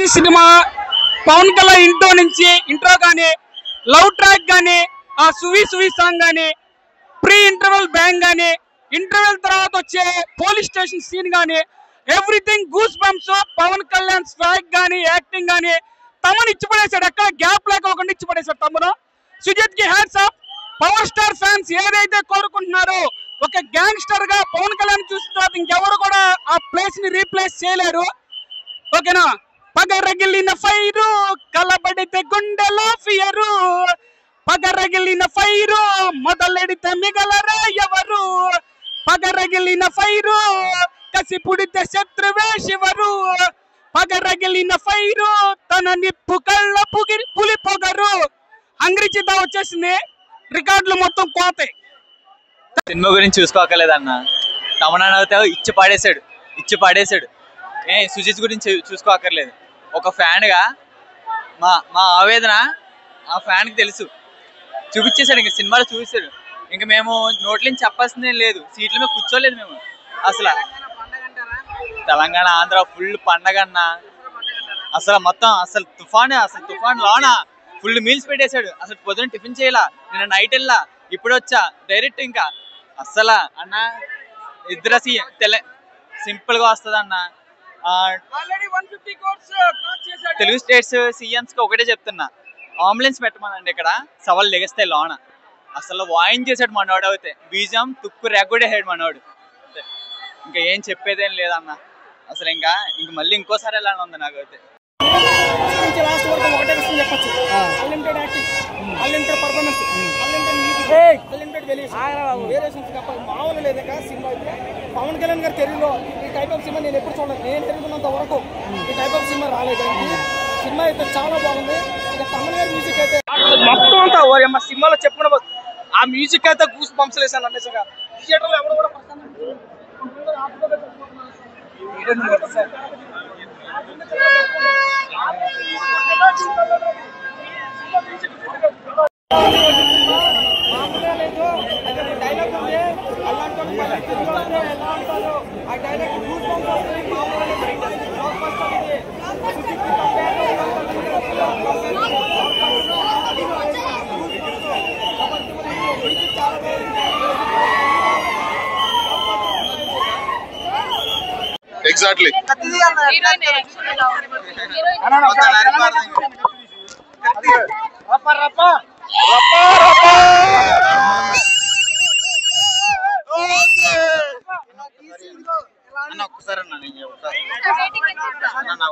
Shivaji cinema Pawan Kalyan intro కానీ, love track కానీ, ఆ సువి సువి సాంగ్ కానీ, ప్రీ ఇంటర్వెల్ బ్యాంగ్ కానీ, ఇంటర్వెల్ తర్వాత వచ్చే పోలీస్ స్టేషన్ సీన్ కానీ, everything goose bumps. Pawan Kalyan swag కానీ, యాక్టింగ్ కానీ తమను ఇచ్చిపడేశాడు. ఎక్కడ గ్యాప్ లేకోకుండా ఇచ్చిపడేశాడు తమను. సుజిత్ కి hats off. Power star fans ఏదైతే కోరుకుంటున్నారో, ఒక గ్యాంగ్స్టర్ గా పవన్ కళ్యాణ్ చూసిన తర్వాత ఇంకెవరు కూడా ఆ ప్లేస్ ని రీప్లేస్ చేయలేరు. ఓకేనా? పగరగిలిన ఫైరు కలబడితే గుండెలో ఫియరు, పగరగిలిన ఫైరు మొదలెడితే మిగలరే ఎవరు, పగరగిలిన ఫైరు కసి పుడితే శత్రువే శివరు, పగరగిలిన ఫైరు తన నిప్పు కళ్ళ పులి పొగరు. అంగ్రిచిత వచ్చేసింది, రికార్డులు మొత్తం కోతాయి. సినిమా గురించి చూసుకోకలేదన్న. తమన్నాతో ఇచ్చి పాడేశాడు. సుజిత్ గురించి చూసుకోకర్లేదు. ఒక ఫ్యాన్గా మా ఆవేదన ఆ ఫ్యాన్కి తెలుసు. చూపించేశాడు, ఇంకా సినిమాలో చూపించాడు. ఇంకా మేము నోట్ల నుంచి చెప్పాల్సిందేం లేదు. సీట్ల మీద కూర్చోలేదు మేము. అసలు తెలంగాణ ఆంధ్ర ఫుల్ పండగ అన్న. అసలు మొత్తం అసలు తుఫాన్ లోన ఫుల్ మీల్స్ పెట్టేశాడు. అసలు పొద్దున టిఫిన్ చేయాల, నిన్న నైట్ వెళ్ళా, ఇప్పుడు వచ్చా డైరెక్ట్. ఇంకా అస్సలు అన్న ఇద్దరు సింపుల్ గా వస్తుంది అన్న. తెలుగు స్టేట్స్ సీఎంస్ కి ఒకటే చెప్తున్నా, అంబులెన్స్ పెట్టమనండి. ఇక్కడ సవాళ్ళు లెగిస్తాయి లోన. అసలు వాయించేసాడు మనోడు. అయితే బీజం తుక్కు రెగ్గొడేసాడు మనోడు. ఇంకా ఏం చెప్పేదేం లేదన్న. అసలు ఇంకా మళ్ళీ ఇంకోసారి ఎలా ఉంది నాకైతే. లాస్ట్ వరకు ఒకటే విషయం చెప్పచ్చు. Unlimited acting, unlimited performance, unlimited variations తప్ప మామూలు లేదు. ఇంకా సినిమా అయితే పవన్ కళ్యాణ్ గారి కెరీర్లో ఈ టైప్ ఆఫ్ సినిమా నేను ఎప్పుడు చూడలేదు. నేను ఎరుగున్నంత వరకు ఈ టైప్ ఆఫ్ సినిమా రాలేదు. సినిమా అయితే చాలా బాగుంది. ఇక తమిళ గారి మ్యూజిక్ అయితే మొత్తం అంతా మా సినిమాలో చెప్పుకున్న ఆ మ్యూజిక్ అయితే గూస్ బంప్స్ వేసాను. నిజంగా థియేటర్లో ఎవరు కూడా డైలాగ్ ఉంది. అలాంటి ఆ డైలాగ్ గూస్ బంప్స్ వస్తుంది. ఎగ్జాక్ట్లీ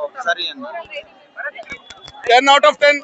ఒకసారి 10 out of 10.